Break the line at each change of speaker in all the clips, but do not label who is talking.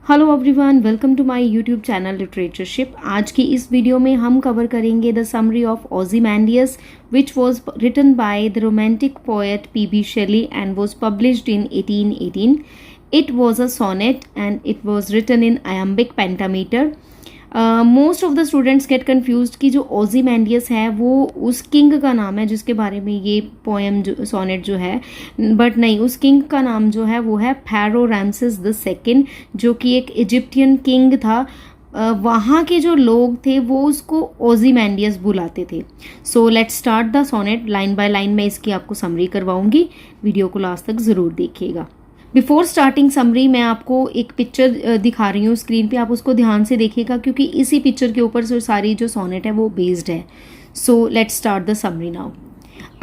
Hello everyone, welcome to my YouTube channel literatureship. आज की इस वीडियो में हम कवर करेंगे द समरी ऑफ ओzymandias which was written by the romantic poet P B. Shelley and was published in 1818. It was a sonnet and it was written in iambic pentameter. Most of the students gate confused कि जो ओzymandias है वो उस king का नाम है जिसके बारे में ये पोएम जो सोनेट जो है, बट नहीं, उस किंग का नाम जो है वो है फैरो रामसेस द सेकंड, जो कि एक इजिप्टियन किंग था। वहाँ के जो लोग थे वो उसको ओzymandias बुलाते थे। So let's start the sonnet. Line by line मैं इसकी आपको समरी करवाऊंगी, वीडियो को लास्ट तक ज़रूर देखिएगा। बिफोर स्टार्टिंग समरी मैं आपको एक पिक्चर दिखा रही हूँ स्क्रीन पे, आप उसको ध्यान से देखिएगा क्योंकि इसी पिक्चर के ऊपर से सारी जो सोनेट है वो बेस्ड है। So let's start the summary now.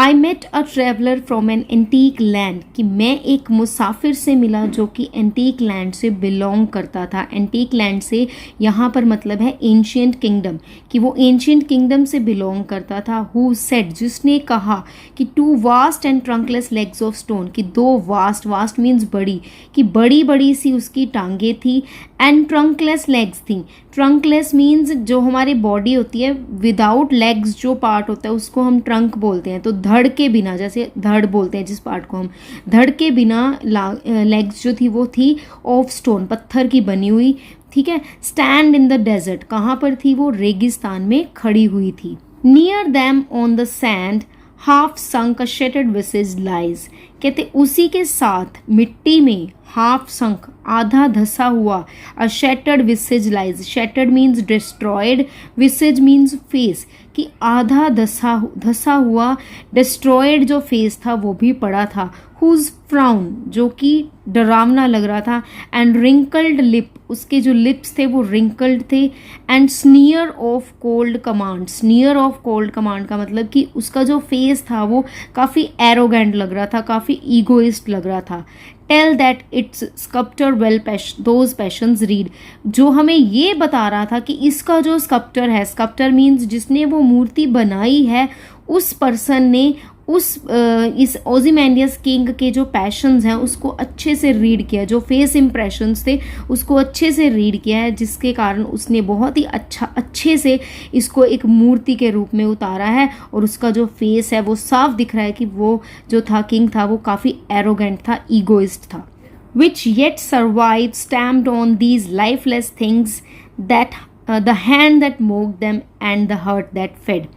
I met a traveller from an antique land, कि मैं एक मुसाफिर से मिला जो कि एंटीक लैंड से बिलोंग करता था। एंटीक लैंड से यहाँ पर मतलब है एंशियंट किंगडम, कि वो एंशियंट किंगडम से बिलोंग करता था। हु सेड, जिसने कहा कि two vast and trunkless legs of stone, कि दो वास्ट, वास्ट मीन्स बड़ी, कि बड़ी बड़ी सी उसकी टांगे थी, एंड ट्रंकलेस लेग्स थी। ट्रंकलेस मीन्स जो हमारी बॉडी होती है विदाउट लेग्स, जो पार्ट होता है उसको हम ट्रंक बोलते हैं। तो धड़ के बिना, जैसे धड़ बोलते हैं जिस पार्ट को हम, धड़ के बिना लेग्स जो थी वो थी ऑफ स्टोन, पत्थर की बनी हुई। ठीक है। स्टैंड इन द डेजर्ट, कहाँ पर थी वो? रेगिस्तान में खड़ी हुई थी। Near them on the sand half sunk a shattered visage lies, कहते उसी के साथ मिट्टी में हाफ संक, आधा धसा हुआ, a shattered visage lies. Shattered means destroyed, visage means face, कि आधा धसा हुआ डिस्ट्रॉयड जो फेस था वो भी पड़ा था। हुज फ्राउन, जो कि डरावना लग रहा था, एंड रिंकल्ड लिप, उसके जो लिप्स थे वो रिंकल्ड थे, and स्नियर of cold command. स्नियर of cold command का मतलब कि उसका जो फेस था वो काफ़ी एरोगेंट लग रहा था, काफ़ी ईगोइस्ट लग रहा था। Tell that its sculptor well those passions read, जो हमें ये बता रहा था कि इसका जो स्कल्प्टर है, स्कल्प्टर मीन्स जिसने वो मूर्ति बनाई है, उस पर्सन ने इस ओzymandias किंग के जो पैशंस हैं उसको अच्छे से रीड किया, जो फेस इंप्रेशंस थे उसको अच्छे से रीड किया है, जिसके कारण उसने बहुत ही अच्छे से इसको एक मूर्ति के रूप में उतारा है। और उसका जो फेस है वो साफ दिख रहा है कि वो जो था किंग था वो काफ़ी एरोगेंट था, ईगोइस्ट था। Which yet survived, stamped on these lifeless things, that the hand that mocked them and the heart that fed,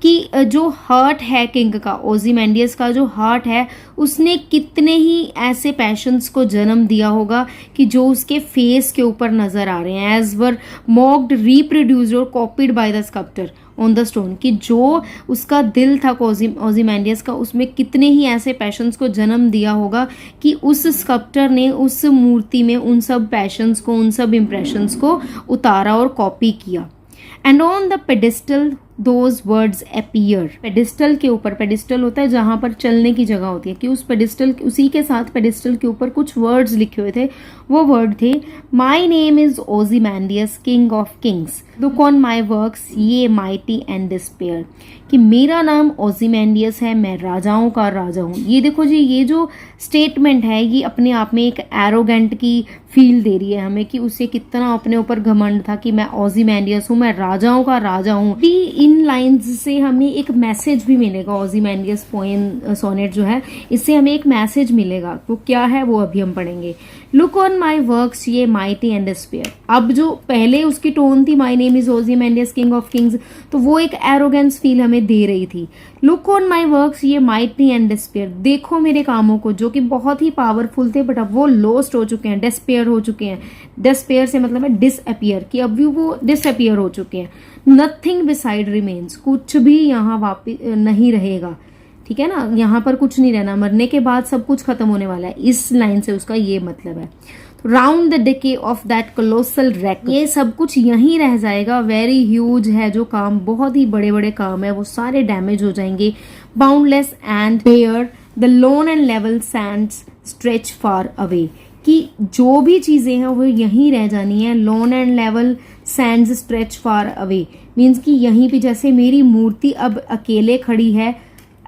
कि जो हार्ट है किंग का, ओzymandias का जो हार्ट है, उसने कितने ही ऐसे पैशंस को जन्म दिया होगा कि जो उसके फेस के ऊपर नजर आ रहे हैं। एज वर मॉक्ड, रिप्रोड्यूस्ड और copied by the sculptor on the stone, कि जो उसका दिल था ओzymandias का, उसमें कितने ही ऐसे पैशंस को जन्म दिया होगा कि उस स्कल्प्टर ने उस मूर्ति में उन सब पैशंस को, उन सब इम्प्रेशंस को उतारा और कॉपी किया। And on the pedestal those words appear, pedestal के ऊपर, पेडिस्टल होता है जहाँ पर चलने की जगह होती है, कि उस पेडिस्टल, उसी के साथ पेडिस्टल के ऊपर कुछ वर्ड्स लिखे हुए थे। वो वर्ड थे, माई नेम इज ओzymandias king of kings, look on my works ye mighty and despair, कि मेरा नाम ओzymandias है, मैं राजाओं का राजा हूँ। ये देखो जी, ये जो स्टेटमेंट है ये अपने आप में एक एरोगेंट की फील दे रही है हमें, कि उसे कितना अपने ऊपर घमंड था कि मैं ओzymandias हूँ, मैं राजाओं का राजा हूँ। इन लाइंस से हमें एक मैसेज भी मिलेगा। ओzymandias पोएम सोनेट जो है, इससे हमें एक मैसेज मिलेगा। तो क्या है वो अभी हम पढ़ेंगे। Look on my works ye mighty and despair. अब जो पहले उसकी टोन थी, माई नेम इज ओzymandias किंग ऑफ किंग्स, तो वो एक एरोगेंस फील हमें दे रही थी। Look on my works ye mighty and despair, देखो मेरे कामों को जो कि बहुत ही पावरफुल थे, बट अब वो लोस्ट हो चुके हैं, डिस्पेयर हो चुके हैं। डिस्पेयर से मतलब है डिसअपियर, कि अब भी वो डिसअपियर हो चुके हैं। नथिंग बिसाइड रिमेन्स, कुछ भी यहाँ वापिस नहीं रहेगा। ठीक है ना, यहाँ पर कुछ नहीं रहना, मरने के बाद सब कुछ खत्म होने वाला है। इस लाइन से उसका ये मतलब है। Round the decay of that colossal rack, ये सब कुछ यहीं रह जाएगा। वेरी ह्यूज है जो काम, बहुत ही बड़े बड़े काम है, वो सारे डैमेज हो जाएंगे। Boundless and bare the lone and level sands stretch far away, कि जो भी चीजें हैं वो यहीं रह जानी है। Loan and level sands stretch far away means कि यहीं पे जैसे मेरी मूर्ति अब अकेले खड़ी है,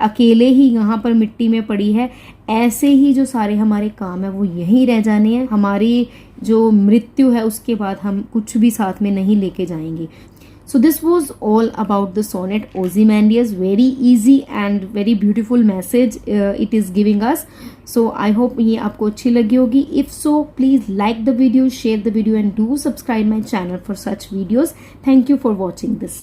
अकेले ही यहाँ पर मिट्टी में पड़ी है, ऐसे ही जो सारे हमारे काम है वो यहीं रह जाने हैं। हमारी जो मृत्यु है उसके बाद हम कुछ भी साथ में नहीं लेके जाएंगे. So this was all about the sonnet Ozymandias. Very easy and very beautiful message it is giving us. So I hope ये आपको अच्छी लगी होगी. If so, please like the video, share the video and do subscribe my channel for such videos. Thank you for watching this.